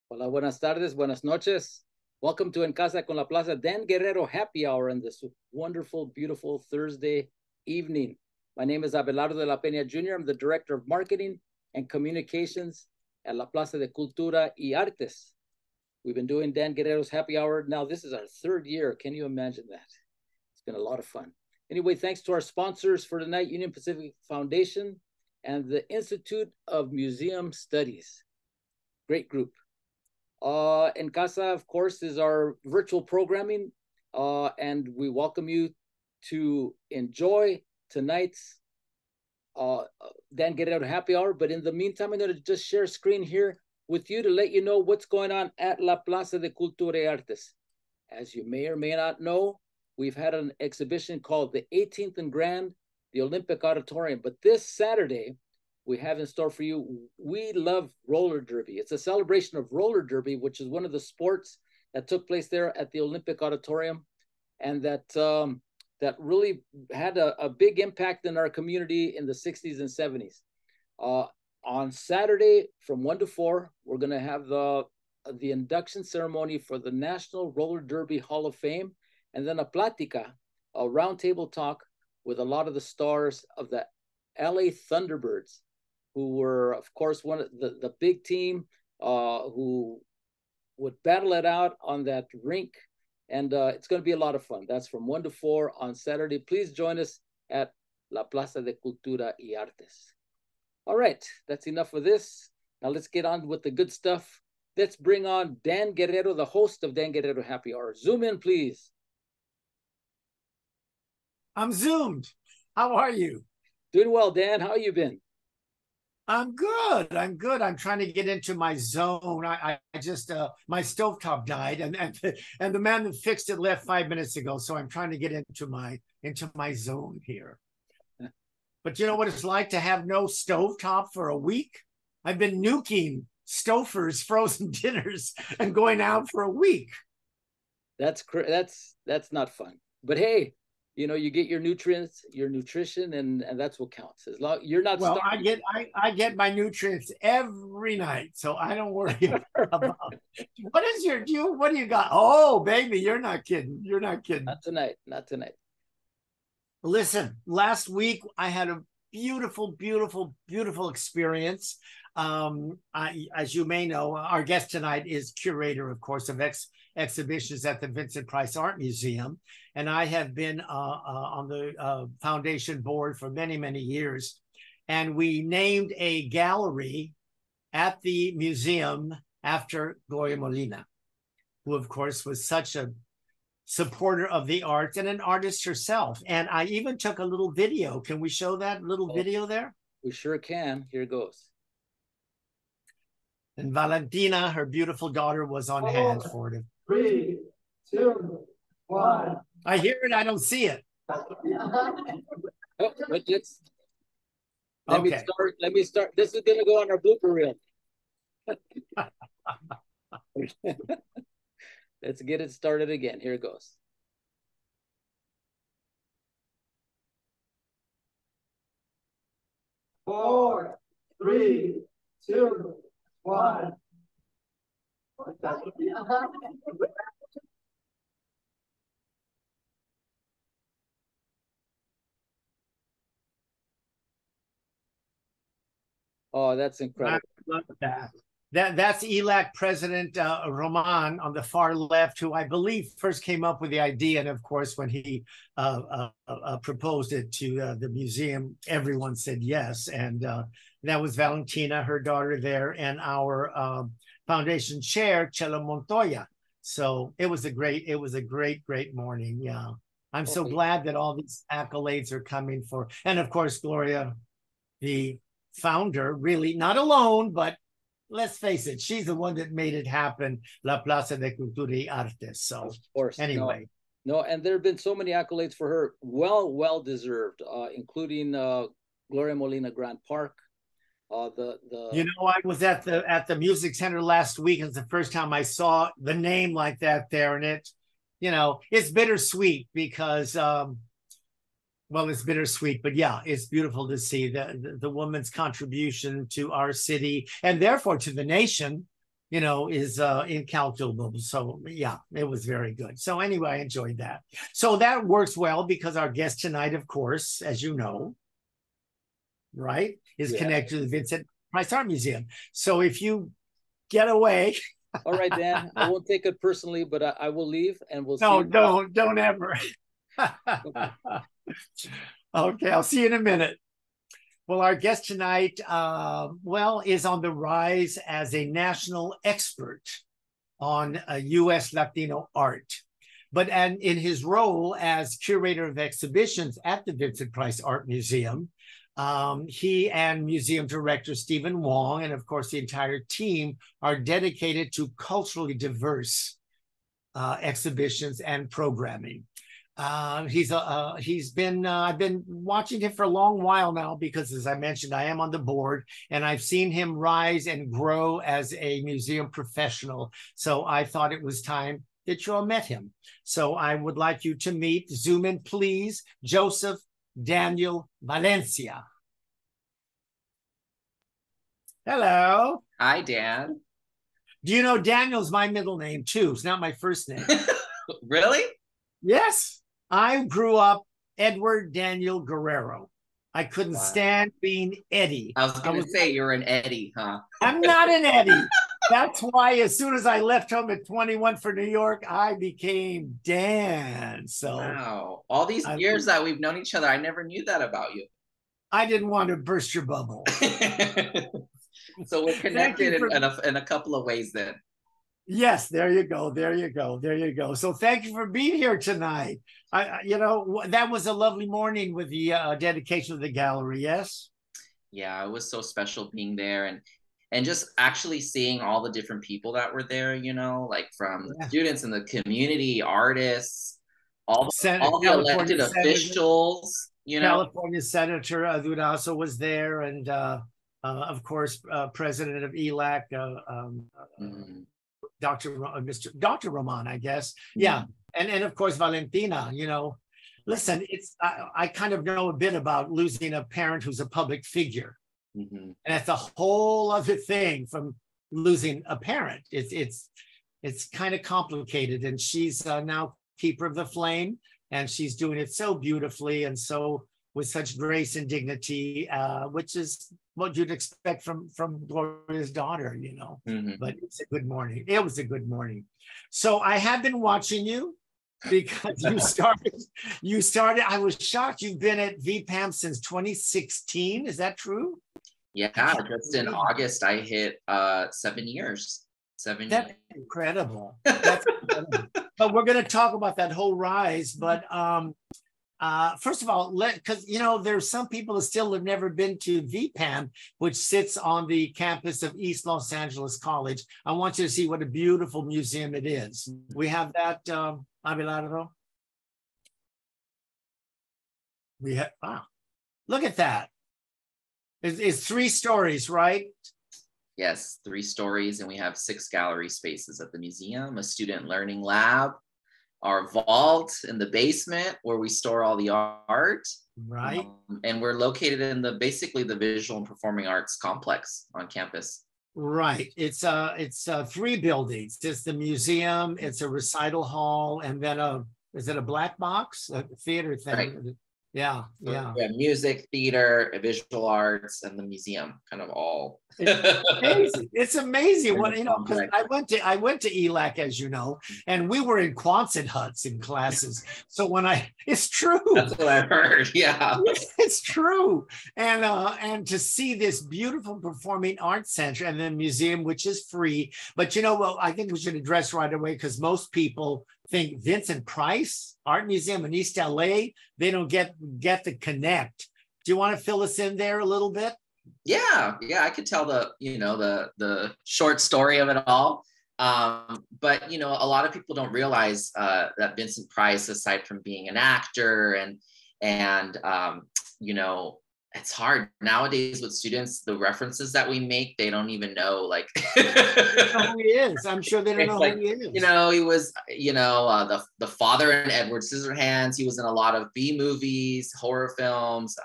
Hola, buenas tardes, buenas noches. Welcome to En Casa con la Plaza Dan Guerrero happy hour on this wonderful, beautiful Thursday evening. My name is Abelardo de la Peña Jr. I'm the Director of Marketing and Communications at La Plaza de Cultura y Artes. We've been doing Dan Guerrero's happy hour. Now, this is our third year. Can you imagine that? It's been a lot of fun. Anyway, thanks to our sponsors for tonight, Union Pacific Foundation and the Institute of Museum Studies. Great group. En Casa, of course, is our virtual programming, and we welcome you to enjoy tonight's Dan Guerrero happy hour. But in the meantime, I'm going to just share a screen here with you to let you know what's going on at La Plaza de Cultura y Artes. As you may or may not know, we've had an exhibition called the 18th and Grand, the Olympic Auditorium. But this Saturday, we have in store for you, We Love Roller Derby. It's a celebration of roller derby, which is one of the sports that took place there at the Olympic Auditorium, and that really had a big impact in our community in the 60s and 70s. On Saturday from 1 to 4, we're going to have the induction ceremony for the National Roller Derby Hall of Fame, and then a plática, a roundtable talk with a lot of the stars of the LA Thunderbirds, who were, of course, one of the big team who would battle it out on that rink. And it's going to be a lot of fun. That's from 1 to 4 on Saturday. Please join us at La Plaza de Cultura y Artes. All right, that's enough of this. Now let's get on with the good stuff. Let's bring on Dan Guerrero, the host of Dan Guerrero Happy Hour. Zoom in, please. I'm zoomed. How are you? Doing well, Dan. How you been? I'm good. I'm good. I'm trying to get into my zone. I just my stovetop died, and the man that fixed it left 5 minutes ago. So I'm trying to get into my zone here. But you know what it's like to have no stovetop for a week? I've been nuking Stouffer's frozen dinners and going out for a week. That's not fun. But hey, you know, you get your nutrients, your nutrition, and that's what counts. As long you're not. Well, I get my nutrients every night, so I don't worry about. What do you got? Oh, baby, you're not kidding. You're not kidding. Not tonight. Not tonight. Listen, last week I had a beautiful, beautiful, beautiful experience. As you may know, our guest tonight is curator, of course, of exhibitions at the Vincent Price Art Museum. And I have been on the foundation board for many, many years. And we named a gallery at the museum after Gloria Molina, who, of course, was such a supporter of the arts and an artist herself. And I even took a little video. Can we show that little video there? We sure can. Here goes. And Valentina, her beautiful daughter, was on hand for it. 3, 2, 1. I hear it. I don't see it. Oh, let me start. This is going to go on our blooper reel. Let's get it started again. Here it goes. Four, 3, 2, 1. Oh, that's incredible. I love that. That's ELAC President Roman on the far left, who I believe first came up with the idea. And of course, when he proposed it to the museum, everyone said yes. And that was Valentina, her daughter there, and our foundation chair, Chela Montoya. So it was a great morning. Yeah. I'm so glad that all these accolades are coming for, and of course, Gloria, the founder, really not alone, but let's face it, she's the one that made it happen, La Plaza de Cultura y Artes. So, of course, anyway. No, and there have been so many accolades for her, well deserved, including Gloria Molina Grant Park. You know, I was at the music center last week. It's the first time I saw the name like that there, and it, you know, it's bittersweet because well, it's bittersweet, but yeah, it's beautiful to see the woman's contribution to our city and therefore to the nation. you know, is incalculable. So yeah, it was very good. So anyway, I enjoyed that. So that works well because our guest tonight, of course, as you know, right, is connected to the Vincent Price Art Museum. So if you get away. All right, Dan, I won't take it personally, but I will leave and we'll No, see. don't ever. Okay, I'll see you in a minute. Well, our guest tonight, is on the rise as a national expert on U.S. Latino art. But in his role as curator of exhibitions at the Vincent Price Art Museum, he and museum director Stephen Wong, and of course the entire team, are dedicated to culturally diverse exhibitions and programming. I've been watching him for a long while now because, as I mentioned, I am on the board and I've seen him rise and grow as a museum professional. So I thought it was time that you all met him. So I would like you to meet, zoom in please, Joseph Daniel Valencia. Hello. Hi, Dan. Do you know Daniel's my middle name too? It's not my first name. Really? Yes. I grew up Edward Daniel Guerrero. I couldn't stand being Eddie. I was going to say you're an Eddie, huh? I'm not an Eddie. That's why as soon as I left home at 21 for New York, I became Dan. So wow. All these years that we've known each other, I never knew that about you. I didn't want to burst your bubble. So we're connected in a couple of ways then. Yes, there you go. There you go. There you go. So thank you for being here tonight. That was a lovely morning with the dedication of the gallery. Yes. Yeah, it was so special being there and just actually seeing all the different people that were there, you know, like from students in the community, artists, all the elected officials, you know. California Senator Durazo was there, and of course, President of ELAC, Dr. Roman, I guess. Yeah. And of course, Valentina, you know, listen, I kind of know a bit about losing a parent who's a public figure. And that's a whole other thing from losing a parent. It's kind of complicated. And she's now keeper of the flame, and she's doing it so beautifully and so with such grace and dignity, which is what you'd expect from Gloria's daughter, you know. But it's a good morning. It was a good morning. So I have been watching you because you started. I was shocked. You've been at VPAM since 2016. Is that true? Yeah, just in August I hit 7 years. 7 years. That's incredible. That's incredible. But we're going to talk about that whole rise. But first of all, because you know there's some people that still have never been to VPAM, which sits on the campus of East Los Angeles College. I want you to see what a beautiful museum it is. We have that, Abelardo. We have, wow, look at that. It's 3 stories, right? Yes, 3 stories, and we have 6 gallery spaces at the museum, a student learning lab, our vault in the basement where we store all the art. Right. And we're located in basically the visual and performing arts complex on campus. Right. It's 3 buildings. It's the museum, it's a recital hall, and then is it a black box, a theater thing? Right. Yeah, so yeah. Music, theater, visual arts, and the museum, kind of all. It's amazing. It's amazing. What, you know, because I went to ELAC, as you know, and we were in Quonset huts in classes. So it's true. That's what I heard. Yeah, it's true. And to see this beautiful performing arts center and the museum, which is free. But you know what? I think we should address right away because most people think Vincent Price Art Museum in East LA, they don't get the connect. Do you want to fill us in there a little bit? Yeah, I could tell the short story of it all. But you know, a lot of people don't realize that Vincent Price, aside from being an actor and you know, it's hard nowadays with students, the references that we make, they don't even know, like who he is. I'm sure they don't know who he is. You know, he was, you know, the father in Edward Scissorhands. He was in a lot of B movies, horror films.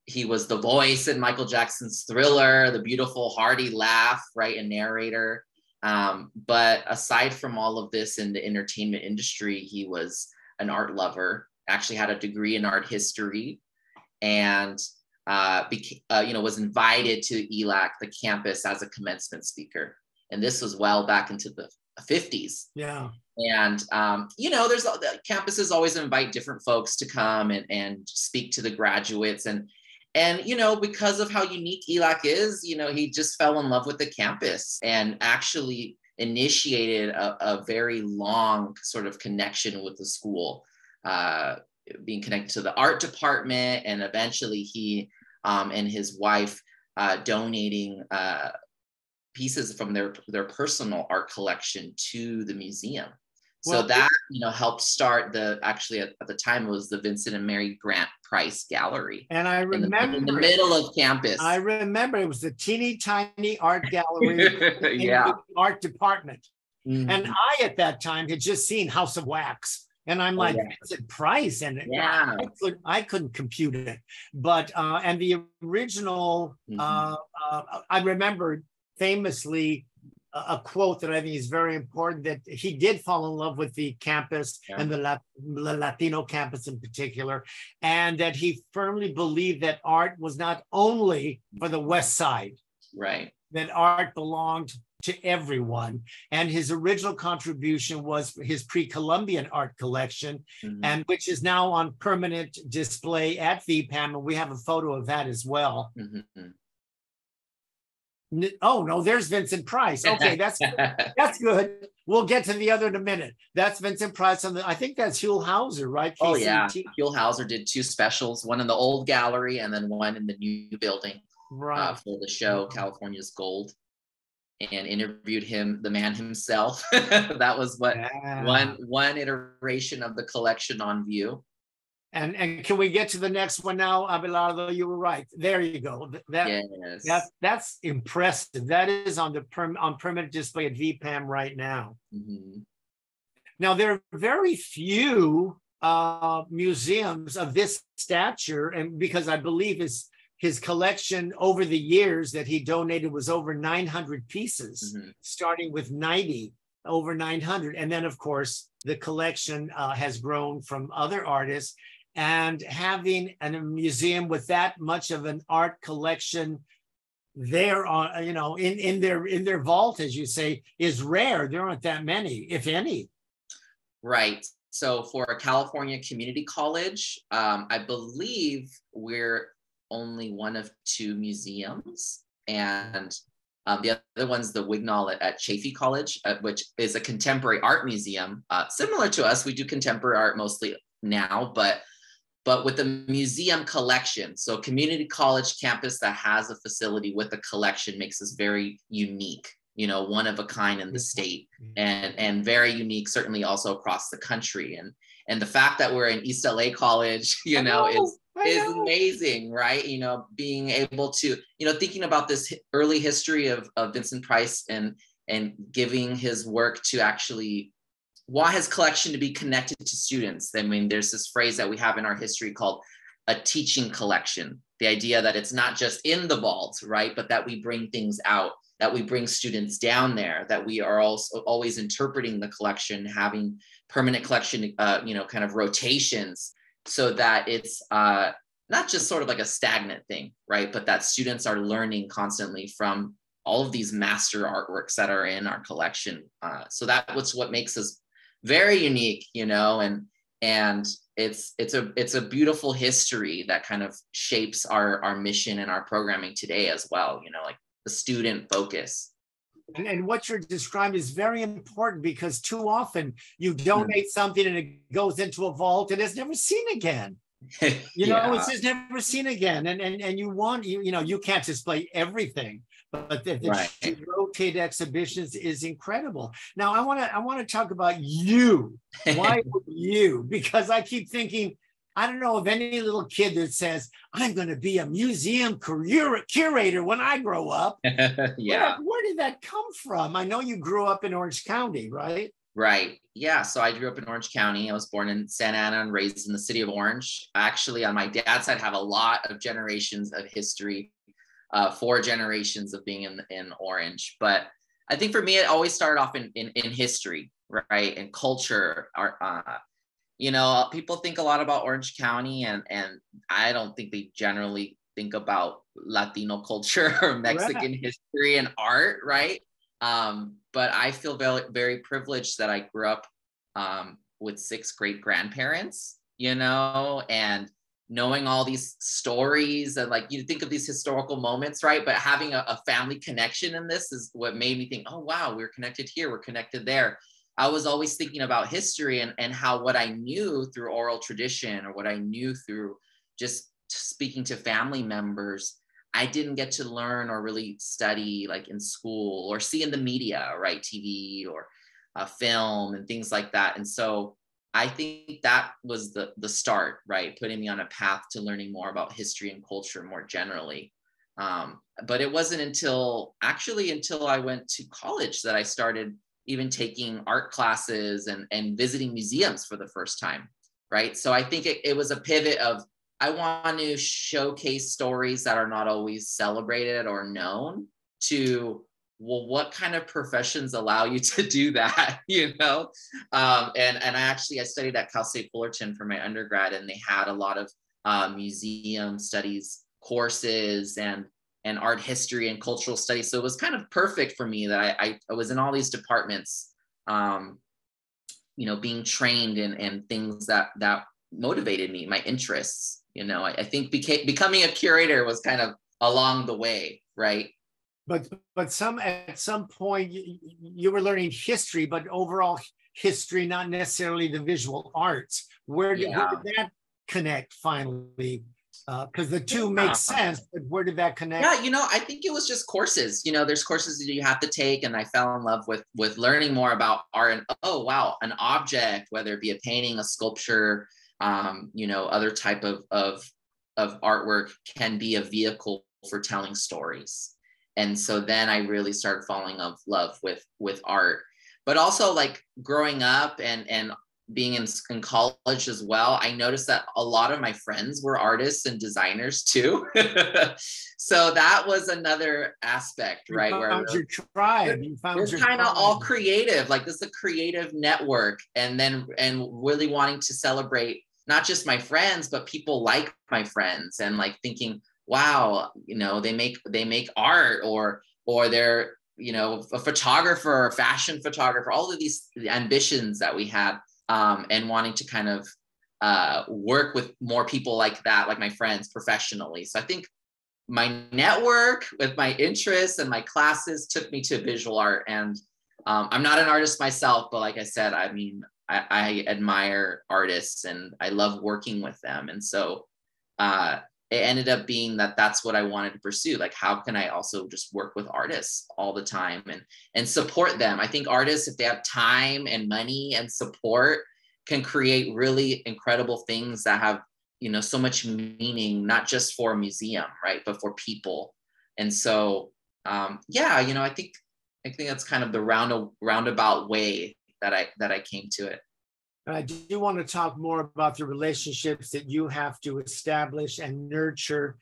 he was the voice in Michael Jackson's Thriller, the beautiful, hearty laugh, right, and narrator. But aside from all of this in the entertainment industry, he was an art lover, actually had a degree in art history, and was invited to ELAC, the campus, as a commencement speaker. And this was well back into the 50s. Yeah. And, there's campuses always invite different folks to come and speak to the graduates. And because of how unique ELAC is, he just fell in love with the campus and actually initiated a very long sort of connection with the school, being connected to the art department, and eventually he and his wife donating pieces from their personal art collection to the museum. So that helped start actually at the time it was the Vincent and Mary Grant Price Gallery. And I remember in the middle of campus. I remember it was the teeny tiny art gallery in the art department. Mm-hmm. And I at that time had just seen House of Wax. And I'm like, Vincent Price, and I couldn't compute it. But and the original, I remember famously a quote that I think is very important, that he did fall in love with the campus and the Latino campus in particular, and that he firmly believed that art was not only for the West Side, right? That art belonged to everyone. And his original contribution was his pre-Columbian art collection, and which is now on permanent display at VPAM, and we have a photo of that as well. Oh, no, there's Vincent Price. Okay, that's good. We'll get to the other in a minute. That's Vincent Price on I think that's Huell Hauser, right? Oh, yeah. Huell Hauser did 2 specials, one in the old gallery and then one in the new building, right, for the show California's Gold, and interviewed him, the man himself. That was one iteration of the collection on view. And can we get to the next one now, Abelardo? You were right. There you go. That's impressive. That is on permanent display at VPAM right now. Now, there are very few museums of this stature, and because I believe his collection over the years that he donated was over 900 pieces, starting with 90, over 900. And then, of course, the collection has grown from other artists. And having a museum with that much of an art collection there on, in their vault, as you say, is rare. There aren't that many, if any. Right. So for a California community college, I believe we're only one of 2 museums, and the other one's the Wignall at Chaffey College, which is a contemporary art museum. Similar to us, we do contemporary art mostly now, but with the museum collection. So community college campus that has a facility with a collection makes us very unique, one of a kind in the state, and very unique, certainly also across the country. And the fact that we're in East LA College, is amazing, right? Being able to, thinking about this early history of Vincent Price and giving his work to actually want his collection to be connected to students. I mean, there's this phrase that we have in our history called a teaching collection. The idea that it's not just in the vault, right? But that we bring things out, that we bring students down there, that we are also always interpreting the collection, having permanent collection, kind of rotations, so that it's not just sort of like a stagnant thing, right? But that students are learning constantly from all of these master artworks that are in our collection. So that's what makes us very unique, and it's a beautiful history that kind of shapes our mission and our programming today as well, like the student focus. And what you're describing is very important, because too often you donate something and it goes into a vault and it's never seen again. It's just never seen again. And you can't display everything, but the rotate exhibitions is incredible. Now I want to talk about you. Why you? Because I keep thinking, I don't know of any little kid that says, I'm going to be a museum curator when I grow up. Where did that come from? I know you grew up in Orange County, right? Right. Yeah. So I grew up in Orange County. I was born in Santa Ana and raised in the city of Orange. Actually, on my dad's side, have a lot of generations of history, 4 generations of being in Orange. But I think for me, it always started off in history, right? And culture. People think a lot about Orange County, and I don't think they generally think about Latino culture or Mexican history and art, right? But I feel very, very privileged that I grew up with 6 great grandparents, and knowing all these stories, and like you think of these historical moments, right? But having a family connection in this is what made me think, oh, wow, we're connected here, we're connected there. I was always thinking about history and how what I knew through oral tradition, or what I knew through just speaking to family members, I didn't get to learn or really study like in school or see in the media, right? TV or film and things like that. And so I think that was the start, right? Putting me on a path to learning more about history and culture more generally. But it wasn't until I went to college that I started even taking art classes and visiting museums for the first time, right? So I think it was a pivot of, I want to showcase stories that are not always celebrated or known, to, well, what kind of professions allow you to do that, And I studied at Cal State Fullerton for my undergrad, and they had a lot of museum studies courses and art history and cultural studies. So it was kind of perfect for me that I was in all these departments, being trained in things that motivated me, my interests. I think becoming a curator was kind of along the way, right? But at some point you were learning history, but overall history, not necessarily the visual arts. Where did that connect finally? Because the two make sense, but where did that connect? Yeah, I think it was just courses. There's courses that you have to take, and I fell in love with learning more about art. And oh wow, an object, whether it be a painting, a sculpture, other type of artwork, can be a vehicle for telling stories. And so then I really started falling in love with art. But also, like, growing up and being in college as well, I noticed that a lot of my friends were artists and designers too. So that was another aspect, right? Where your tribe. We're kind of all creative, like this is a creative network, and really wanting to celebrate not just my friends, but people like my friends, and like thinking, wow, they make art, or they're, a photographer, or fashion photographer, all of these ambitions that we had. And wanting to kind of work with more people like that, like my friends, professionally. So I think my network with my interests and my classes took me to visual art. And I'm not an artist myself, but like I said, I mean, I admire artists and I love working with them. And so it ended up being that's what I wanted to pursue. Like, how can I also just work with artists all the time and support them? I think artists, if they have time and money and support, can create really incredible things that have, so much meaning, not just for a museum, right, but for people. And so, I think that's kind of the roundabout way that I came to it. I do want to talk more about the relationships that you have to establish and nurture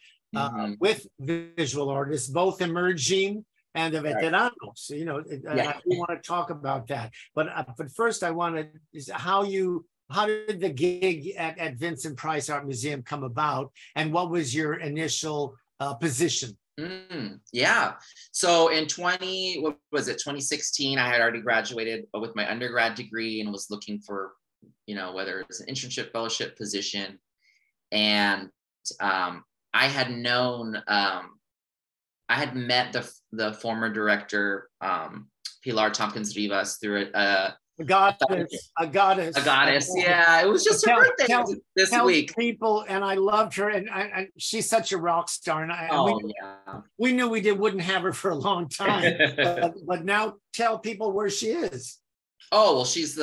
with visual artists, both emerging and the veteranos. I do want to talk about that. But first, I want to how did the gig at Vincent Price Art Museum come about, and what was your initial position? So in 2016, I had already graduated with my undergrad degree and was looking for, whether it's an internship, fellowship position. And I had met the former director, Pilar Tompkins Rivas, through a goddess. Yeah, it was just her birthday this week. People, and I loved her, and she's such a rock star. And we knew we wouldn't have her for a long time, but now tell people where she is. Oh well, she's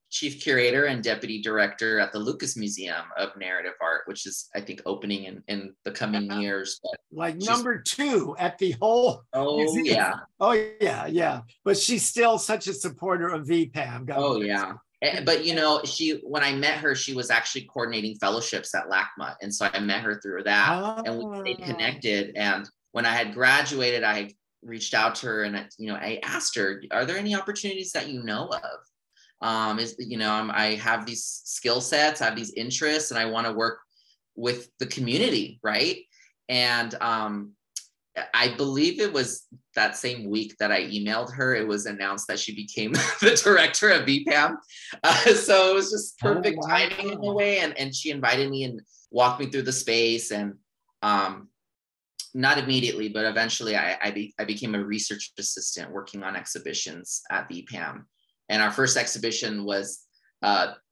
chief curator and deputy director at the Lucas Museum of Narrative Art, which is, I think, opening in the coming years. But like number 2 at the whole museum. Yeah. Oh yeah, yeah. But she's still such a supporter of VPAM. Yeah. But when I met her, she was actually coordinating fellowships at LACMA, and so I met her through that, and we stayed connected. And when I had graduated, I reached out to her, and I asked her, "Are there any opportunities that you know of? I have these skill sets, I have these interests, and I want to work with the community, right?" And I believe it was that same week that I emailed her, it was announced that she became the director of VPAM. So it was just perfect timing in a way. And she invited me and walked me through the space. And not immediately, but eventually I became a research assistant working on exhibitions at VPAM. And our first exhibition was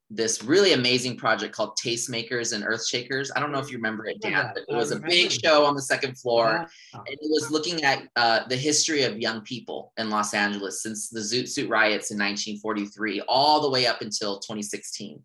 this really amazing project called Tastemakers and Earthshakers. I don't know if you remember it, Dan, but it was a big show on the second floor. And it was looking at the history of young people in Los Angeles since the Zoot Suit riots in 1943, all the way up until 2016.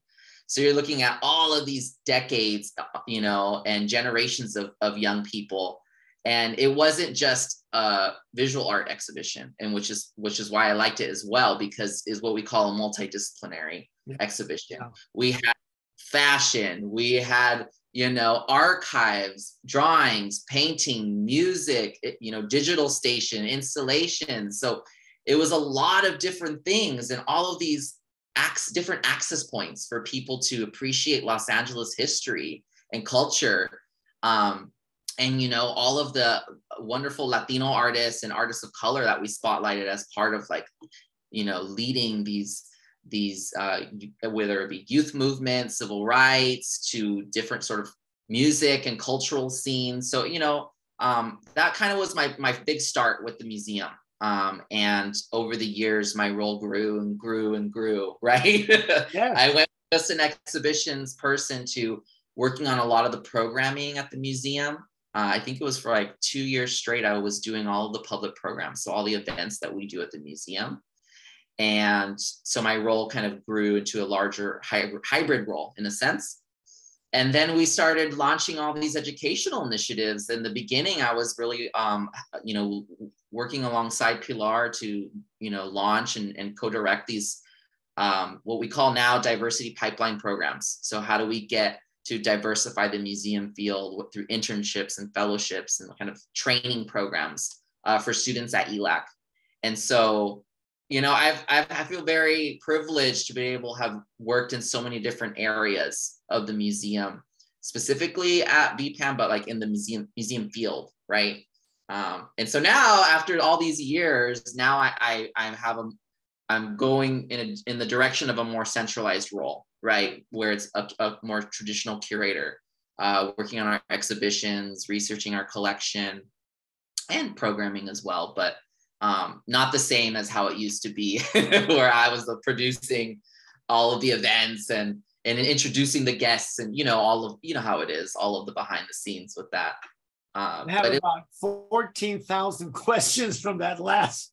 So you're looking at all of these decades, and generations of young people. And it wasn't just a visual art exhibition, and which is why I liked it as well, because it's what we call a multidisciplinary exhibition. Yeah. We had fashion, we had archives, drawings, painting, music, digital station, installations. So it was a lot of different things, and all of these different access points for people to appreciate Los Angeles history and culture. And all of the wonderful Latino artists and artists of color that we spotlighted as part of leading these whether it be youth movements, civil rights, to different sort of music and cultural scenes. So that kind of was my big start with the museum. And over the years, my role grew and grew and grew. Right? Yeah. I went from just an exhibitions person to working on a lot of the programming at the museum. I think it was for like 2 years straight. I was doing all of the public programs, so all the events that we do at the museum. And so my role kind of grew into a larger hybrid role in a sense. And then we started launching all these educational initiatives. In the beginning, I was really, working alongside Pilar to, launch and co-direct these, what we call now diversity pipeline programs. So how do we get to diversify the museum field through internships and fellowships and kind of training programs for students at ELAC. And so, I feel very privileged to be able to have worked in so many different areas of the museum, specifically at VPAM, but like in the museum field, right? And so now, after all these years, now I'm going in the direction of a more centralized role, right? Where it's a more traditional curator, working on our exhibitions, researching our collection, and programming as well. But not the same as how it used to be, where I was producing all of the events and introducing the guests and, all of, how it is, all of the behind the scenes with that. I have about 14,000 questions from that last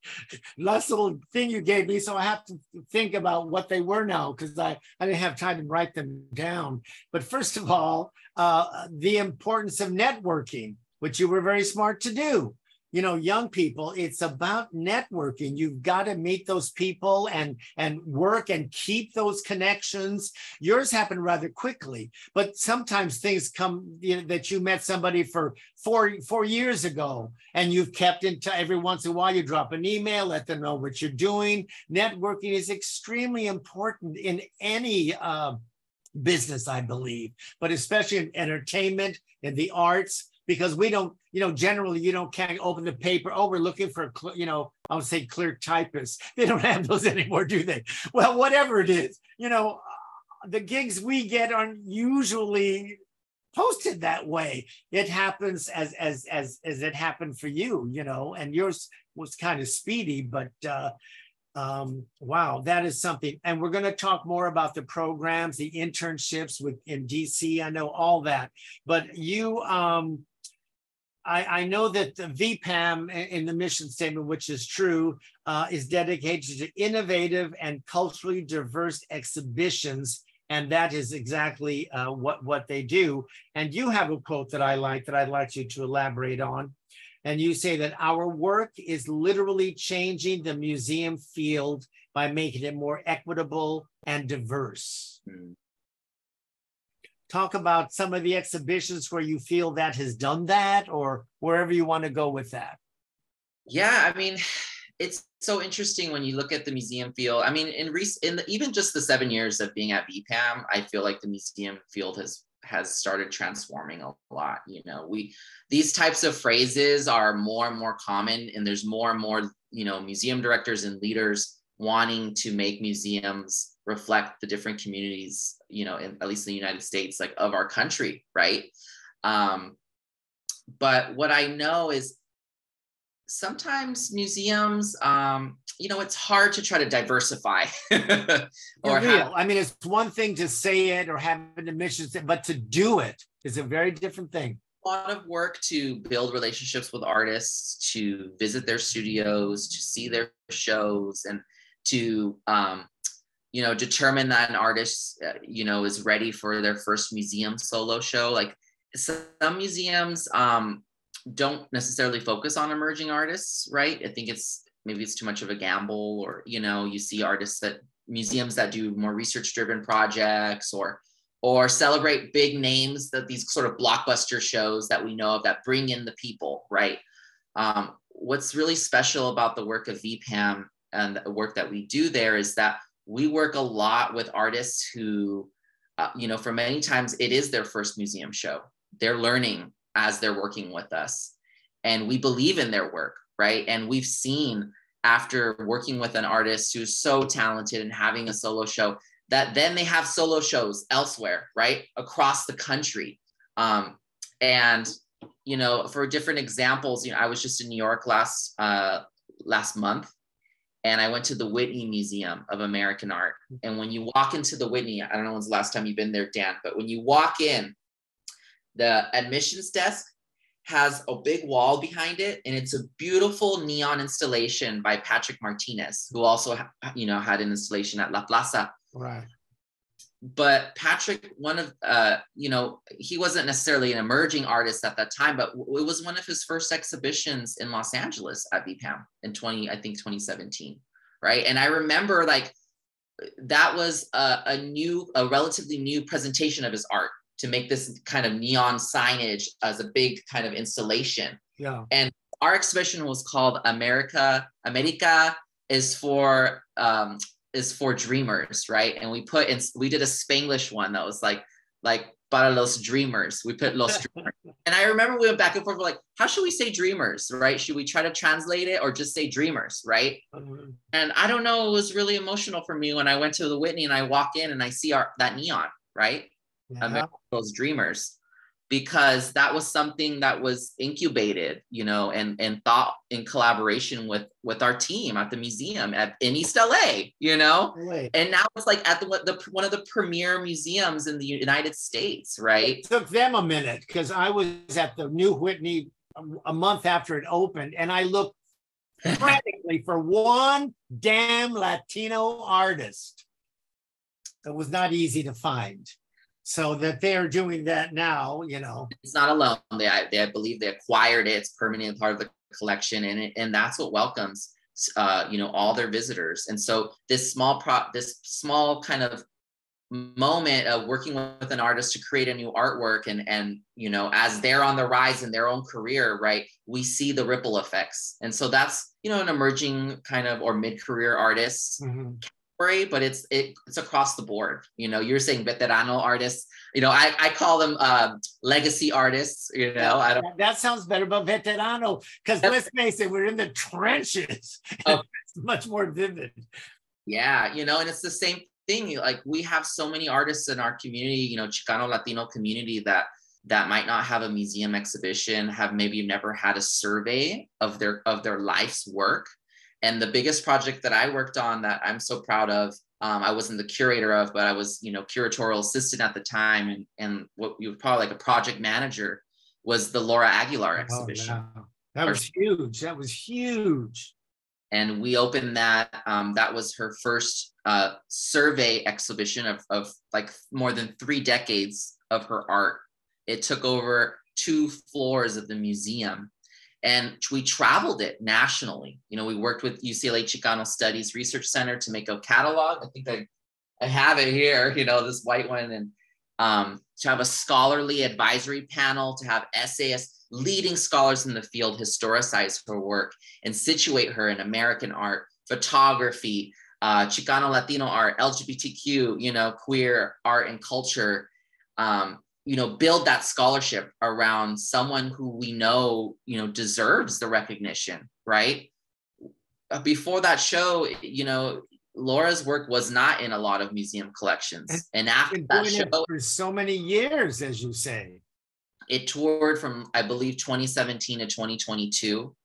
little thing you gave me. So I have to think about what they were now, because I didn't have time to write them down. But first of all, the importance of networking, which you were very smart to do. Young people, it's about networking. You've got to meet those people and work and keep those connections. Yours happened rather quickly, but sometimes things come, that you met somebody for four years ago, and you've kept in touch. Every once in a while, you drop an email, let them know what you're doing. Networking is extremely important in any business, I believe, but especially in entertainment, in the arts. Because we don't, generally can't open the paper. Oh, we're looking for, I would say clear typists. They don't have those anymore, do they? Well, whatever it is, the gigs we get aren't usually posted that way. It happens as it happened for you, and yours was kind of speedy, but wow, that is something. And we're going to talk more about the programs, the internships in DC. I know all that, but you, I know that the VPAM in the mission statement, which is true, is dedicated to innovative and culturally diverse exhibitions. And that is exactly what they do. And you have a quote that I like that I'd like you to elaborate on. And you say that our work is literally changing the museum field by making it more equitable and diverse. Mm. Talk about some of the exhibitions where you feel that has done that, or wherever you want to go with that. Yeah, I mean, it's so interesting when you look at the museum field. I mean, even just the 7 years of being at VPAM, I feel like the museum field has started transforming a lot. You know, these types of phrases are more and more common, and there's more and more, you know, museum directors and leaders wanting to make museums reflect the different communities, you know, at least in the United States, like of our country, right? But what I know is sometimes museums, you know, it's hard to try to diversify. I mean, it's one thing to say it or have an admission, but to do it is a very different thing. A lot of work to build relationships with artists, to visit their studios, to see their shows, and to you know, determine that an artist, you know, is ready for their first museum solo show. Like some museums don't necessarily focus on emerging artists, right? I think maybe it's too much of a gamble, or, you know, you see museums that do more research-driven projects or celebrate big names, that these sort of blockbuster shows that we know of that bring in the people, right? What's really special about the work of VPAM and the work that we do there is that we work a lot with artists who, you know, for many times it is their first museum show. They're learning as they're working with us, and we believe in their work, right? And we've seen, after working with an artist who's so talented and having a solo show, that then they have solo shows elsewhere, right? Across the country. And, you know, for different examples, you know, I was just in New York last month, and I went to the Whitney Museum of American Art. And when you walk into the Whitney, I don't know when's the last time you've been there, Dan, but when you walk in, the admissions desk has a big wall behind it, and it's a beautiful neon installation by Patrick Martinez, who also, you know, had an installation at La Plaza. Right. But Patrick, you know, he wasn't necessarily an emerging artist at that time, but it was one of his first exhibitions in Los Angeles at VPAM in 2017, right? And I remember, like, that was a relatively new presentation of his art, to make this kind of neon signage as a big kind of installation. Yeah. And our exhibition was called America is for dreamers, right? And we did a Spanglish one that was like para los dreamers. We put los dreamers. And I remember we went back and forth, we're like, how should we say dreamers, right? Should we try to translate it or just say dreamers, right? Mm-hmm. And I don't know, it was really emotional for me when I went to the Whitney and I walk in and I see that neon, right? Yeah. Those dreamers, because that was something that was incubated, you know, and thought in collaboration with our team at the museum in East LA, you know. Right. And now it's like at one of the premier museums in the United States, right? It took them a minute, because I was at the new Whitney a month after it opened, and I looked frantically for one damn Latino artist. It was not easy to find. So that they're doing that now, you know. It's not alone. I believe they acquired it. It's permanent part of the collection, and that's what welcomes, you know, all their visitors. And so this small kind of moment of working with an artist to create a new artwork, and you know, as they're on the rise in their own career, right, we see the ripple effects. And so that's, you know, an emerging kind of or mid-career artist. Mm-hmm. But it's across the board. You know, you're saying veterano artists, you know, I call them legacy artists, you know. That sounds better, but veterano, because let's face it, we're in the trenches. Oh. It's much more vivid. Yeah, you know, and it's the same thing. Like, we have so many artists in our community, you know, Chicano Latino community that might not have a museum exhibition, have maybe never had a survey of their life's work. And the biggest project that I worked on that I'm so proud of, I wasn't the curator of, but I was, you know, curatorial assistant at the time, and what you would probably like a project manager, was the Laura Aguilar Oh, exhibition. wow. That was huge. That was huge. And we opened that. That was her first survey exhibition of like more than 3 decades of her art. It took over 2 floors of the museum, and we traveled it nationally. You know, we worked with UCLA Chicano Studies Research Center to make a catalog. I think I have it here, you know, this white one, and to have a scholarly advisory panel, to have essayists, leading scholars in the field historicize her work and situate her in American art, photography, Chicano Latino art, LGBTQ, you know, queer art and culture, you know, build that scholarship around someone who we know, you know, deserves the recognition, right? Before that show, you know, Laura's work was not in a lot of museum collections. And after that show, for so many years, as you say. It toured from, I believe, 2017 to 2022,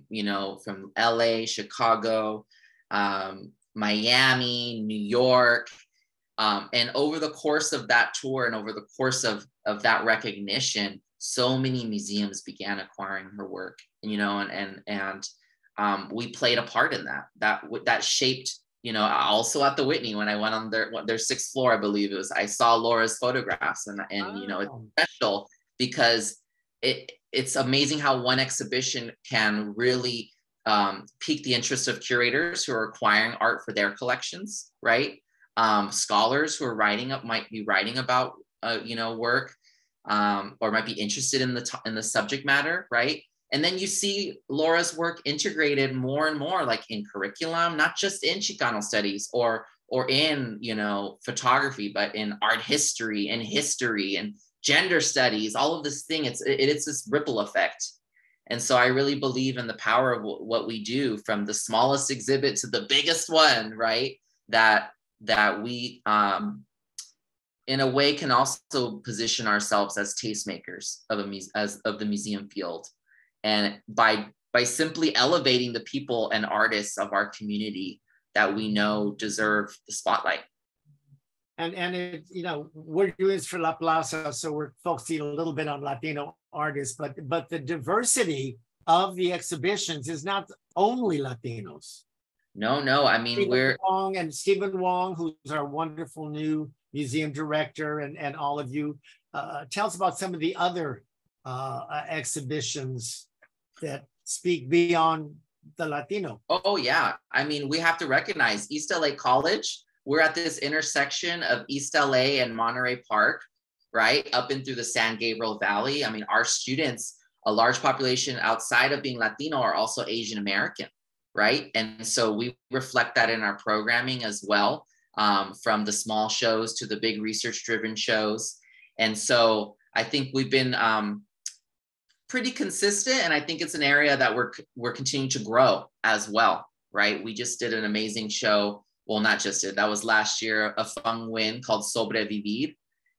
you know, from LA, Chicago, Miami, New York. And over the course of that tour and over the course of that recognition, so many museums began acquiring her work, you know, and we played a part in that shaped, you know, also at the Whitney, when I went on their 6th floor, I believe it was, I saw Laura's photographs, and you know, it's special because it's amazing how one exhibition can really pique the interest of curators who are acquiring art for their collections, right? Scholars who are might be writing about you know, work, or might be interested in the subject matter, right? And then you see Laura's work integrated more and more, like in curriculum, not just in Chicano studies or in, you know, photography, but in art history and gender studies, all of this thing. It's this ripple effect. And so I really believe in the power of what we do, from the smallest exhibit to the biggest one, right? That we, in a way, can also position ourselves as tastemakers of the museum field. And by simply elevating the people and artists of our community that we know deserve the spotlight. And it, you know, we're doing this for La Plaza, so we're focusing a little bit on Latino artists, but the diversity of the exhibitions is not only Latinos. No, I mean, Stephen Wong, who's our wonderful new museum director, and all of you, tell us about some of the other exhibitions that speak beyond the Latino. Oh yeah, I mean, we have to recognize East LA College. We're at this intersection of East LA and Monterey Park, right? Up and through the San Gabriel Valley. I mean, our students, a large population outside of being Latino, are also Asian American, right? And so we reflect that in our programming as well, from the small shows to the big research-driven shows. And so I think we've been pretty consistent, and I think it's an area that we're continuing to grow as well, right? We just did an amazing show. Well, not just did, that was last year, a Fung Win called Sobrevivir.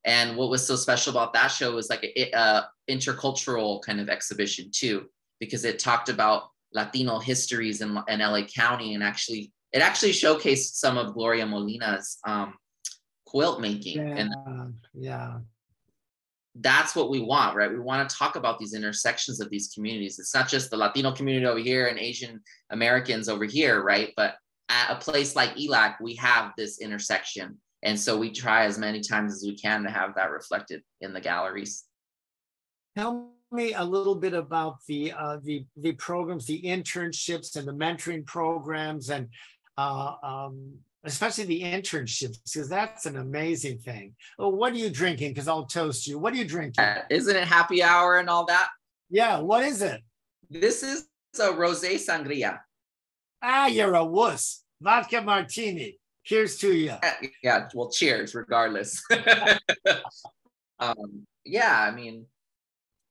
And what was so special about that show was like a intercultural kind of exhibition too, because it talked about Latino histories in LA County, and it actually showcased some of Gloria Molina's quilt making. Yeah. That's what we want, right? We want to talk about these intersections of these communities. It's not just the Latino community over here and Asian Americans over here, right? But at a place like ELAC, we have this intersection. And so we try as many times as we can to have that reflected in the galleries. Tell me a little bit about the programs, the internships and the mentoring programs, and especially the internships, because that's an amazing thing. Oh, what are you drinking? Because I'll toast you. What are you drinking? Isn't it happy hour and all that? Yeah, what is it? This is a rosé sangria. Ah, you're a wuss. Vodka martini. Cheers to you. Yeah, well, cheers, regardless. Yeah, I mean.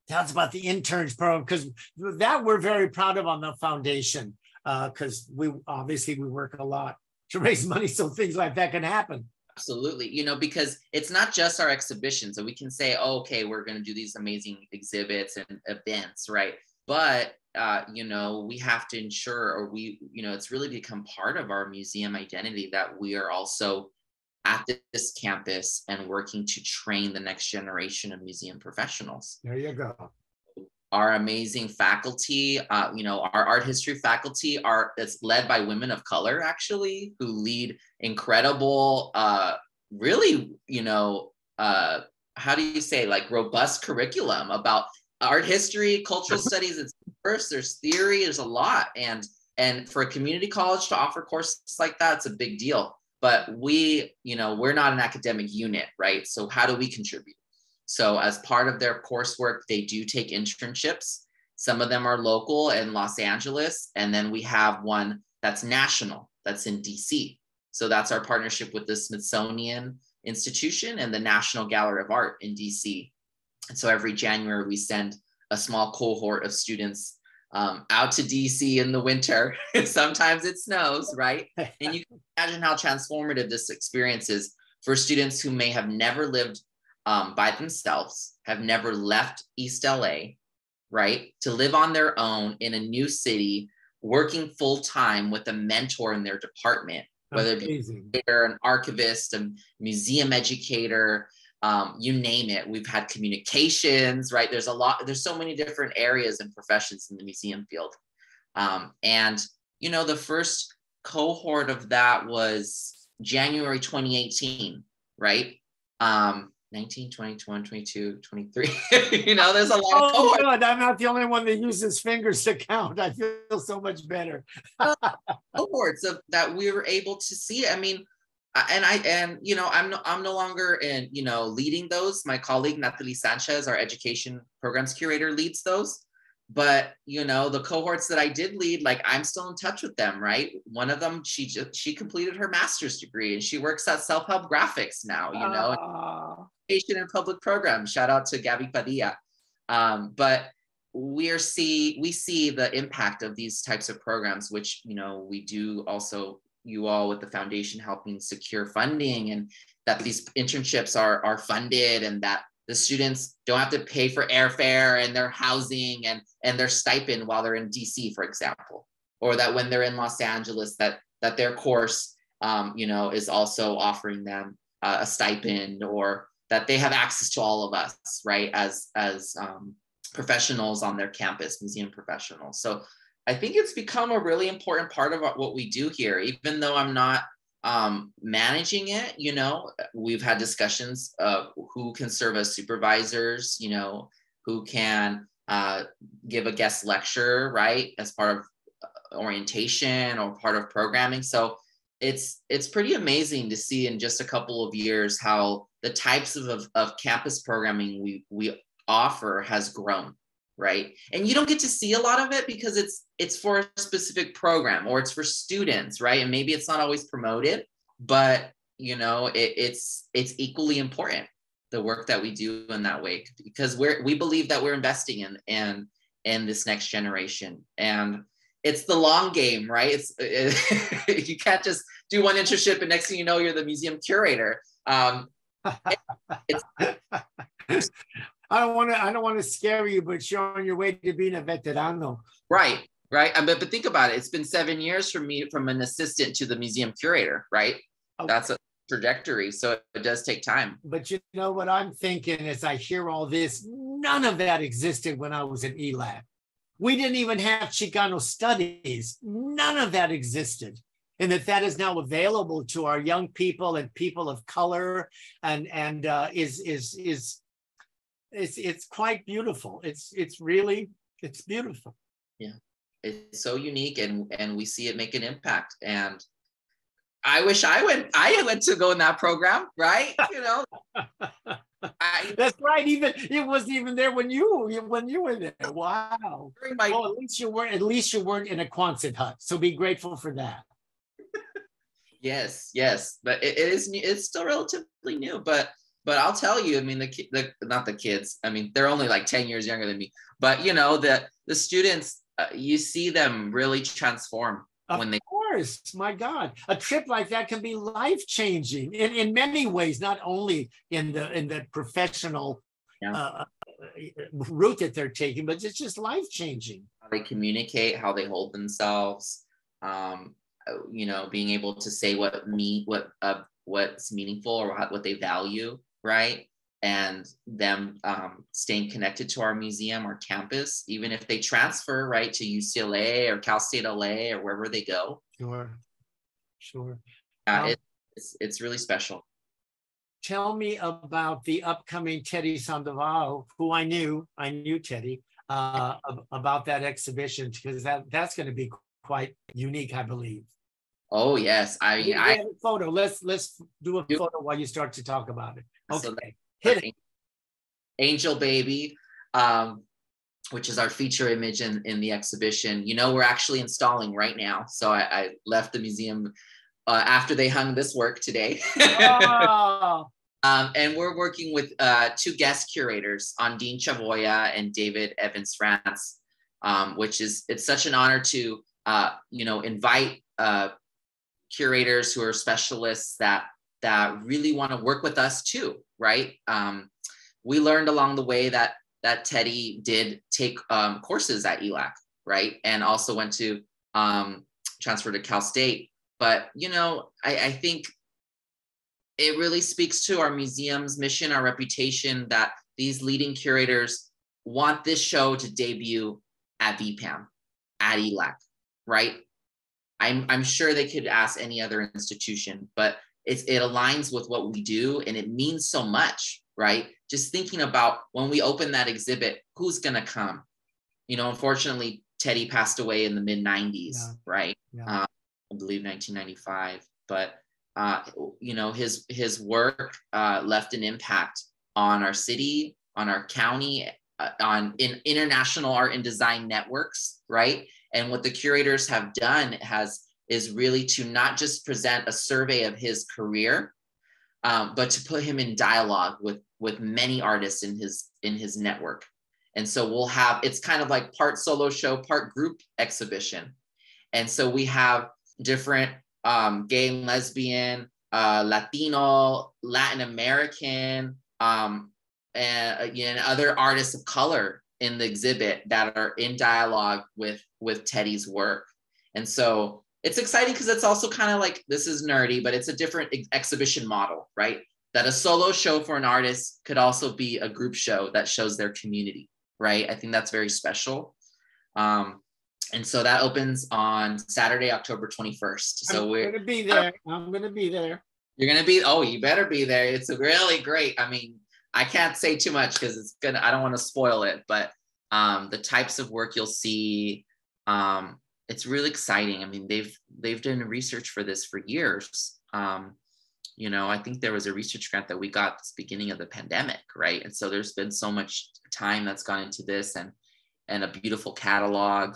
Tell us about the interns program, because that we're very proud of on the foundation, because we work a lot to raise money so things like that can happen. Absolutely. You know, because it's not just our exhibitions. So we can say, oh, okay, we're going to do these amazing exhibits and events, right? But, you know, we have to ensure, or it's really become part of our museum identity that we are also at this campus and working to train the next generation of museum professionals. There you go. our amazing faculty. You know, our art history faculty it's led by women of color, actually, who lead incredible, really, you know, how do you say, like, robust curriculum about art history, cultural studies. It's diverse, there's theory, there's a lot. And for a community college to offer courses like that, it's a big deal. But we, you know, we're not an academic unit, right? So how do we contribute? So as part of their coursework, they do take internships. Some of them are local in Los Angeles. And then we have one that's national, that's in DC. So that's our partnership with the Smithsonian Institution and the National Gallery of Art in DC. And so every January, we send a small cohort of students out to DC in the winter. Sometimes it snows, right? And you can imagine how transformative this experience is for students who may have never lived by themselves, have never left East LA, right? To live on their own in a new city, working full time with a mentor in their department, whether it be an archivist, a museum educator, you name it. We've had communications, right? There's so many different areas and professions in the museum field. And, you know, the first cohort of that was January 2018, right? 19, 20, 21, 22, 23. You know, there's a lot of cohorts. Good. I'm not the only one that uses fingers to count. I feel so much better. Cohorts of that we were able to see. I mean, and you know, I'm no longer in, you know, leading those. My colleague Natalie Sanchez, our education programs curator, leads those. But you know, the cohorts that I did lead, like, I'm still in touch with them, right? One of them, she completed her master's degree and she works at Self-Help Graphics now, you know, education and public programs. Shout out to Gabby Padilla. But we see the impact of these types of programs, which, you know, we do also, you all with the foundation helping secure funding, and that these internships are funded, and that the students don't have to pay for airfare and their housing and their stipend while they're in DC, for example, or that when they're in Los Angeles, that their course, you know, is also offering them a stipend, or that they have access to all of us, right, as professionals on their campus, museum professionals. So I think it's become a really important part of what we do here, even though I'm not managing it. You know, we've had discussions of who can serve as supervisors, you know, who can give a guest lecture, right, as part of orientation or part of programming. So it's pretty amazing to see in just a couple of years how the types of campus programming we offer has grown, right? And you don't get to see a lot of it because it's for a specific program, or it's for students, right? And maybe it's not always promoted, but you know, it's equally important, the work that we do in that way, because we believe that we're investing in this next generation. And it's the long game, right? You can't just do one internship and next thing you know, you're the museum curator. I don't want to scare you, but you're on your way to being a veterano. Right. But think about it. It's been 7 years for me from an assistant to the museum curator, right? Okay. That's a trajectory. So it does take time. But you know what I'm thinking as I hear all this, none of that existed when I was at ELAC. We didn't even have Chicano studies. None of that existed. And that is now available to our young people and people of color, and it's quite beautiful. It's beautiful. Yeah, it's so unique, and we see it make an impact. And I wish I went to go in that program, right? You know, that's right. Even it wasn't even there when you were there. Wow. Well, at least you weren't in a Quonset hut. So be grateful for that. Yes, but it's still relatively new, but I'll tell you, I mean, not the kids, I mean, they're only like 10 years younger than me, but you know, the students, you see them really transform when they. Of course, my God, a trip like that can be life-changing in many ways, not only in the professional route that they're taking, but it's just life-changing. How they communicate, how they hold themselves, you know, being able to say what's meaningful or what they value, right? and them staying connected to our museum, our campus, even if they transfer, right, to UCLA or Cal State LA or wherever they go. Sure. It's really special. Tell me about the upcoming Teddy Sandoval, who I knew Teddy, about that exhibition, because that's going to be quite unique, I believe. Oh yes, I mean, I have a photo. Let's do a photo while you start to talk about it. Okay, so hit it. Angel Baby, which is our feature image in the exhibition. You know, we're actually installing right now. So I left the museum after they hung this work today. Oh. And we're working with two guest curators, Ondine Chavoya and David Evans France, which it's such an honor to invite curators who are specialists that really want to work with us too, right? We learned along the way that Teddy did take courses at ELAC, right? And also went to transfer to Cal State. But, I think it really speaks to our museum's mission, our reputation, that these leading curators want this show to debut at VPAM, at ELAC, right? I'm sure they could ask any other institution, but it aligns with what we do, and it means so much, right? Just thinking about when we open that exhibit, who's going to come? Unfortunately, Teddy passed away in the mid-90s, right? Yeah. I believe 1995, but his work left an impact on our city, on our county, in international art and design networks, right? And what the curators have done is really to not just present a survey of his career, but to put him in dialogue with many artists in his network. And so it's kind of like part solo show, part group exhibition. And so we have different gay and lesbian, Latino, Latin American, and other artists of color in the exhibit that are in dialogue with Teddy's work. And so it's exciting because it's also kind of like, this is nerdy, but it's a different exhibition model, right? That a solo show for an artist could also be a group show that shows their community, right? I think that's very special. And so that opens on Saturday, October 21st. So we're going to be there. I'm going to be there. You're going to be, you better be there. It's really great. I mean, I can't say too much because I don't want to spoil it, but the types of work you'll see, it's really exciting. I mean, they've done research for this for years. I think there was a research grant that we got at the beginning of the pandemic, right? And so there's been so much time that's gone into this, and a beautiful catalog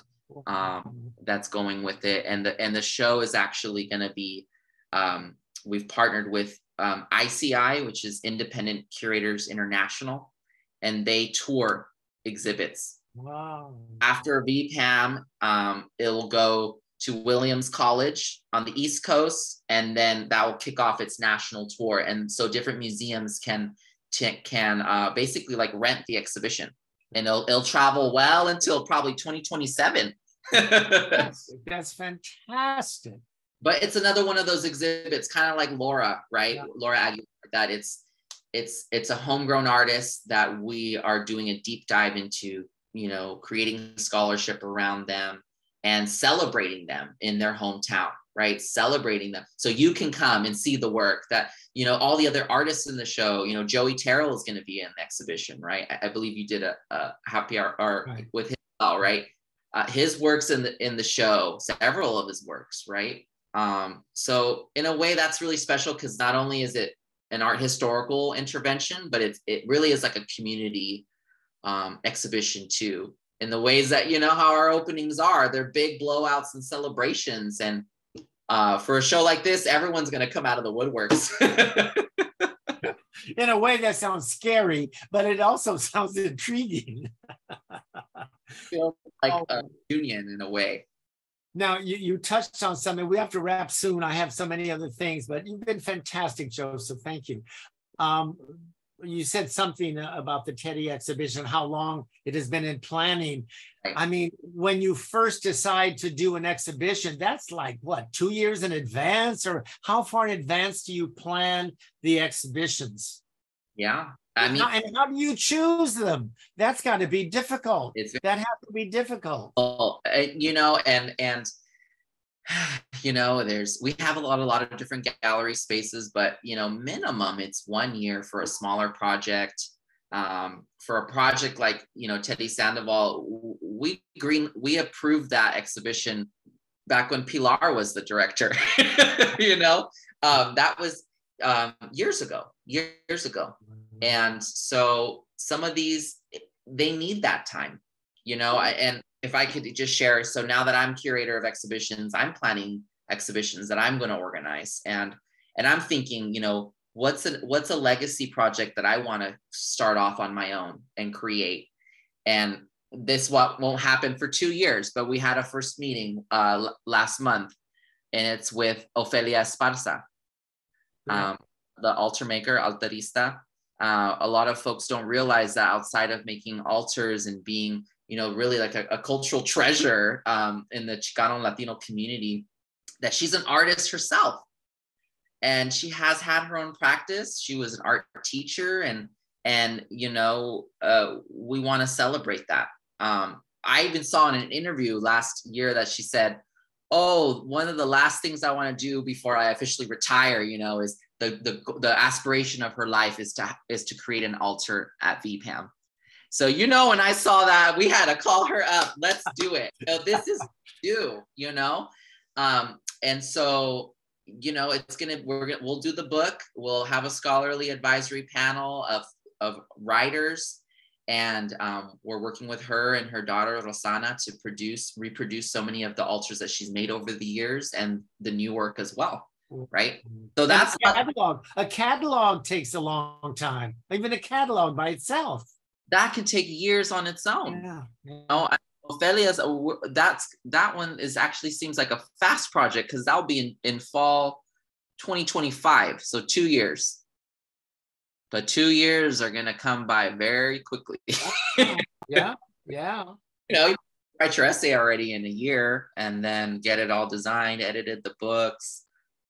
that's going with it. And the show is actually going to be, we've partnered with ICI, which is Independent Curators International, and they tour exhibits. Wow. After VPAM, it will go to Williams College on the East Coast, and then that will kick off its national tour. And so different museums can basically like rent the exhibition, and it'll travel well until probably 2027. That's fantastic. But it's another one of those exhibits, kind of like Laura, right? Yeah. Laura Aguilar, that it's a homegrown artist that we are doing a deep dive into, creating scholarship around them and celebrating them in their hometown, right? Celebrating them. So you can come and see the work that, all the other artists in the show, Joey Terrell is going to be in the exhibition, right? I believe you did a happy hour right. with him, right? His works in the show, several of his works, right? So in a way that's really special because not only is it an art historical intervention, but it really is like a community exhibition too, in the ways that, how our openings are. They're big blowouts and celebrations. And for a show like this, everyone's going to come out of the woodworks. In a way that sounds scary, but it also sounds intriguing. Feels like a union in a way. Now, you touched on something. We have to wrap soon. I have so many other things, but you've been fantastic, Joseph. Thank you. You said something about the Teddy exhibition, how long it has been in planning. Right. I mean, when you first decide to do an exhibition, that's like, what, 2 years in advance? Or how far in advance do you plan the exhibitions? Yeah. I mean, and how do you choose them? That's got to be difficult. That has to be difficult. You know, and you know, we have a lot of different gallery spaces, but you know, minimum it's 1 year for a smaller project. For a project like, you know, Teddy Sandoval, we approved that exhibition back when Pilar was the director. You know, that was years ago. And so some of these, they need that time, you know. And if I could just share, so now that I'm curator of exhibitions, I'm planning exhibitions that I'm going to organize, and I'm thinking, you know, what's a legacy project that I want to start off on my own and create. And this won't happen for 2 years, but we had a first meeting last month, and it's with Ofelia Esparza, the altar maker, altarista. A lot of folks don't realize that outside of making altars and being, you know, really like a cultural treasure in the Chicano and Latino community, that she's an artist herself. And she has had her own practice. She was an art teacher, and you know, we want to celebrate that. I even saw in an interview last year that she said, oh, one of the last things I want to do before I officially retire, you know, is the aspiration of her life is to create an altar at VPAM. So, you know, when I saw that, we had to call her up. Let's do it. So this is due, you know? And so, you know, we'll do the book. We'll have a scholarly advisory panel of writers. And we're working with her and her daughter, Rosana, to reproduce so many of the altars that she's made over the years, and the new work as well. Right. So that's a catalog takes a long time. Even a catalog by itself. That can take years on its own. Yeah. You know, Ophelia's, that one actually seems like a fast project, because that'll be in fall 2025. So 2 years. But 2 years are gonna come by very quickly. Yeah. You know, you write your essay already in a year, and then get it all designed, edited, the books.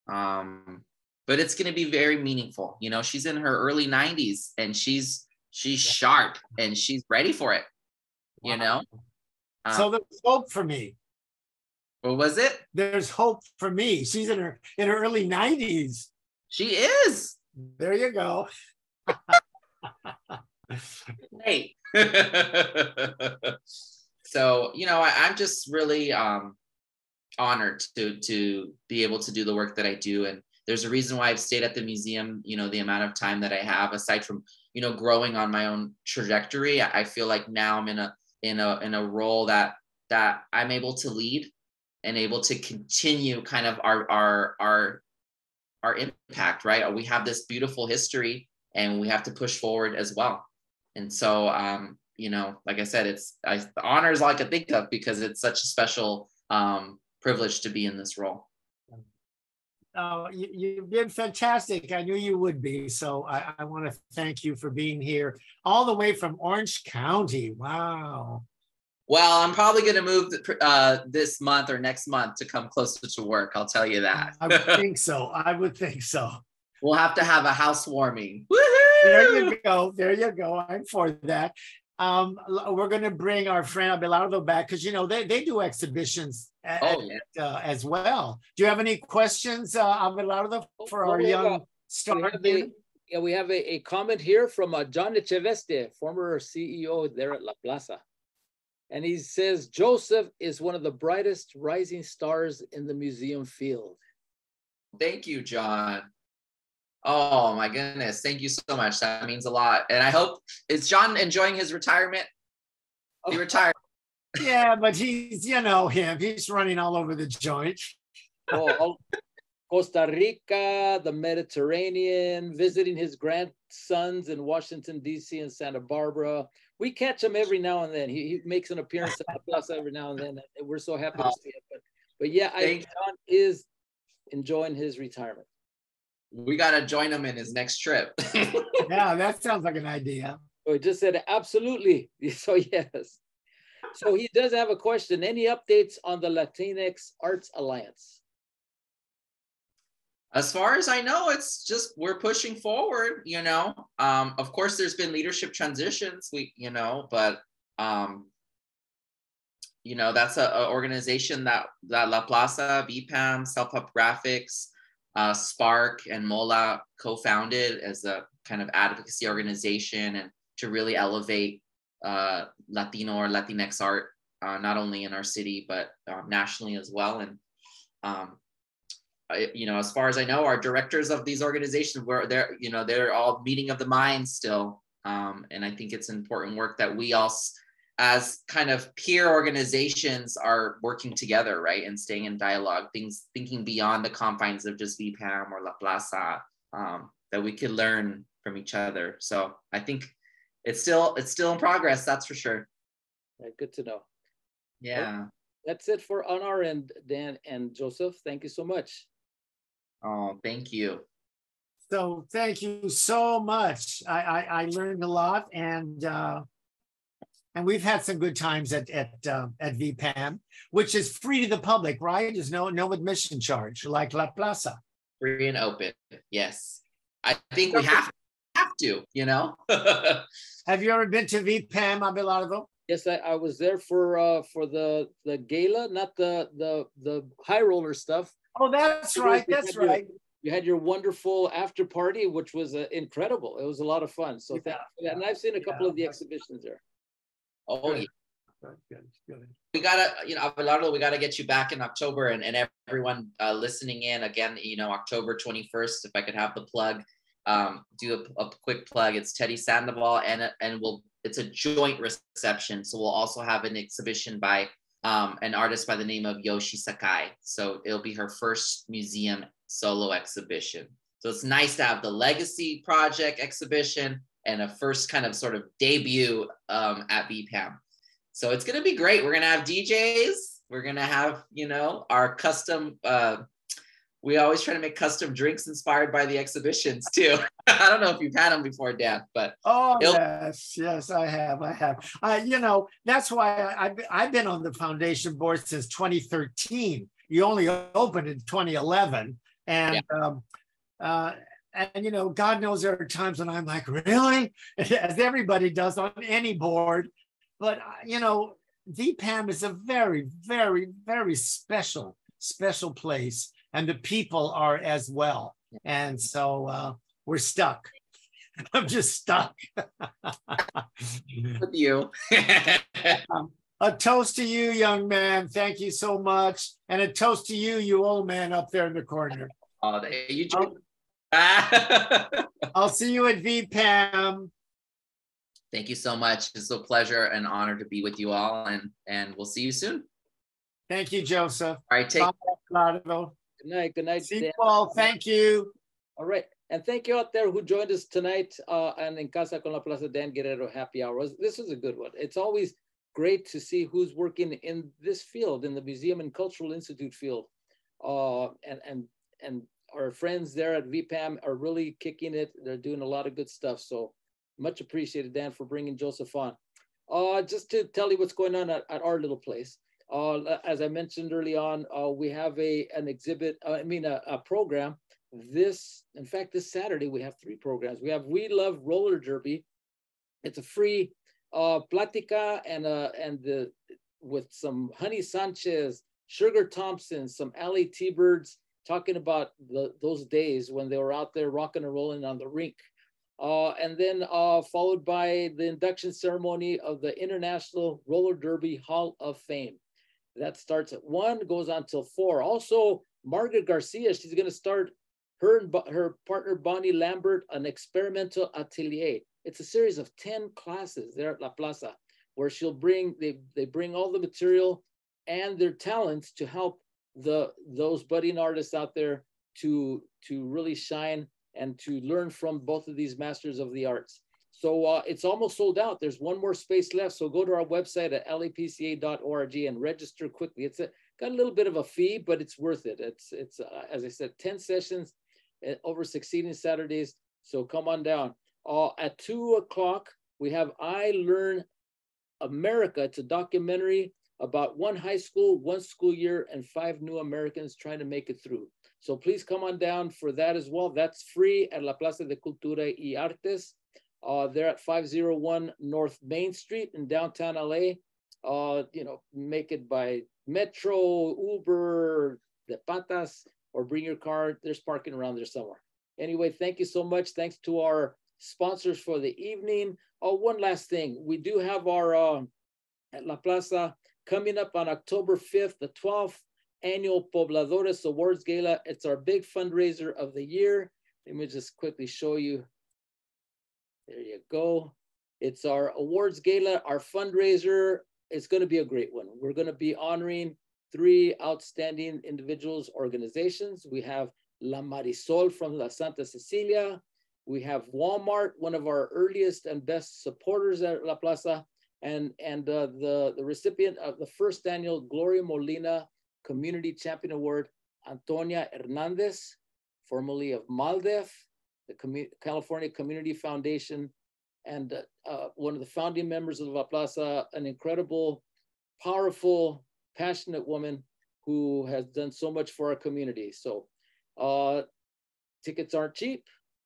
But it's gonna be very meaningful. You know, she's in her early 90s, and she's sharp, and she's ready for it. Wow. You know. So there's hope for me. What was it? There's hope for me. She's in her early 90s. She is. There you go. Hey. So, you know, I'm just really honored to be able to do the work that I do. And there's a reason why I've stayed at the museum, you know, the amount of time that I have, aside from, you know, growing on my own trajectory. I feel like now I'm in a role that I'm able to lead and able to continue kind of our impact, right? We have this beautiful history, and we have to push forward as well. And so, you know, like I said, the honor is all I could think of, because it's such a special privilege to be in this role. You've been fantastic. I knew you would be. So I want to thank you for being here all the way from Orange County. Wow. Well, I'm probably going to move this month or next month to come closer to work. I'll tell you that. I would think so. We'll have to have a housewarming. Woohoo! There you go. I'm for that. We're going to bring our friend Abelardo back, because, you know, they do exhibitions as well. Do you have any questions, Abelardo, for our young star? We have a comment here from John Echeveste, former CEO there at La Plaza. And he says, Joseph is one of the brightest rising stars in the museum field. Thank you, John. Oh my goodness. Thank you so much. That means a lot. And I hope, is John enjoying his retirement? He retired. Yeah, but he's, you know him, he's running all over the joint. Costa Rica, the Mediterranean, visiting his grandsons in Washington, D.C. and Santa Barbara. We catch him every now and then. He makes an appearance at La Plaza every now and then. And we're so happy to see it. But yeah, John is enjoying his retirement. We got to join him in his next trip. Yeah, that sounds like an idea. So he just said, absolutely. So yes. So he does have a question. Any updates on the Latinx Arts Alliance? As far as I know, it's just we're pushing forward, you know. Of course, there's been leadership transitions, but you know, that's a organization that La Plaza, VPAM, Self-Help Graphics, Spark, and Mola co-founded as a kind of advocacy organization, and to really elevate Latino or Latinx art, not only in our city, but nationally as well. And you know, as far as I know, our directors of these organizations, they're all meeting of the minds still. And I think it's important work that we all, as kind of peer organizations, are working together, right? And staying in dialogue, thinking beyond the confines of just VPAM or La Plaza, that we could learn from each other. So I think it's still in progress, that's for sure. Yeah, good to know. Yeah. Well, that's it for on our end, Dan and Joseph. Thank you so much. Oh, thank you. So thank you so much. I learned a lot, and we've had some good times at VPAM, which is free to the public, right? There's no admission charge, like La Plaza. Free and open, yes. I think we have to, you know. Have you ever been to VPAM, Abelardo? Yes, I was there for the gala, not the high roller stuff. Oh, that's right. That's right. You had your wonderful after party, which was incredible. It was a lot of fun. So thank you for that. And I've seen a couple of the exhibitions there. Oh, yeah. Good. We gotta, you know, Abelardo, we gotta get you back in October, and everyone listening in again, you know, October 21st, if I could have the plug, do a quick plug. It's Teddy Sandoval, and it's a joint reception. So we'll also have an exhibition by an artist by the name of Yoshi Sakai. So it'll be her first museum solo exhibition. So it's nice to have the Legacy Project exhibition and a first kind of sort of debut at VPAM. So it's going to be great. We're going to have DJs. We're going to have, you know, our custom, we always try to make custom drinks inspired by the exhibitions too. I don't know if you've had them before, Dan, but. Oh, yes, I have. You know, that's why I've been on the foundation board since 2013. You only opened in 2011. And, yeah. And, you know, God knows there are times when I'm like, really? As everybody does on any board. But, you know, VPAM is a very, very, very special place. And the people are as well. And so we're stuck. I'm just stuck. With you. A toast to you, young man. Thank you so much. And a toast to you, you old man up there in the corner. Oh, you I'll see you at VPAM. Thank you so much. It's a pleasure and honor to be with you all, and we'll see you soon. Thank you, Joseph. All right, take care. Good night. See you all. Thank you. All right. And thank you out there who joined us tonight and in Casa con la Plaza Dan Guerrero happy hour. This was a good one. It's always great to see who's working in this field, in the Museum and Cultural Institute field. And our friends there at VPAM are really kicking it. They're doing a lot of good stuff. So much appreciated, Dan, for bringing Joseph on. Just to tell you what's going on at our little place. As I mentioned early on, we have an exhibit, a program. This Saturday, we have 3 programs. We have We Love Roller Derby. It's a free plática with some Honey Sanchez, Sugar Thompson, some Allie T-Birds, talking about those days when they were out there rocking and rolling on the rink. And then followed by the induction ceremony of the International Roller Derby Hall of Fame. That starts at 1, goes on till 4. Also, Margaret Garcia, she's going to start her and her partner Bonnie Lambert an experimental atelier. It's a series of 10 classes there at La Plaza, where they bring all the material and their talents to help those budding artists out there to really shine and to learn from both of these masters of the arts. So it's almost sold out. There's one more space left. So go to our website at lapca.org and register quickly. It's got a little bit of a fee, but it's worth it. It's as I said, 10 sessions over succeeding Saturdays. So come on down. At 2 o'clock, we have I Learn America. It's a documentary about one high school, one school year, and 5 new Americans trying to make it through. So please come on down for that as well. That's free at La Plaza de Cultura y Artes. They're at 501 North Main Street in downtown LA. You know, make it by Metro, Uber, De Patas, or bring your car. There's parking around there somewhere. Anyway, thank you so much. Thanks to our sponsors for the evening. Oh, one last thing. We do have our, at La Plaza, coming up on October 5th, the 12th annual Pobladores Awards Gala. It's our big fundraiser of the year. Let me just quickly show you. There you go. It's our awards gala, our fundraiser. It's going to be a great one. We're going to be honoring 3 outstanding individuals, organizations. We have La Marisol from La Santa Cecilia. We have Walmart, one of our earliest and best supporters at La Plaza, and the recipient of the first annual Gloria Molina Community Champion Award, Antonia Hernandez, formerly of MALDEF, the California Community Foundation, and one of the founding members of La Plaza, an incredible, powerful, passionate woman who has done so much for our community. So tickets aren't cheap,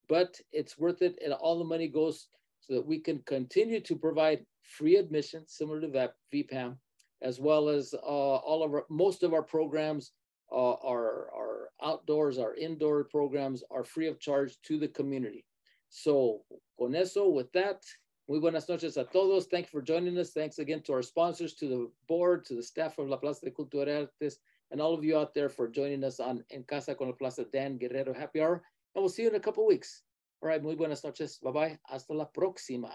but it's worth it. And all the money goes so that we can continue to provide free admission, similar to that VPAM, as well as most of our programs, our outdoors, our indoor programs are free of charge to the community. So con eso, with that, muy buenas noches a todos. Thank you for joining us. Thanks again to our sponsors, to the board, to the staff of La Plaza de Curatorial Practices, and all of you out there for joining us on En Casa con La Plaza Dan Guerrero Happy Hour. And we'll see you in a couple of weeks. All right, muy buenas noches. Bye-bye. Hasta la próxima.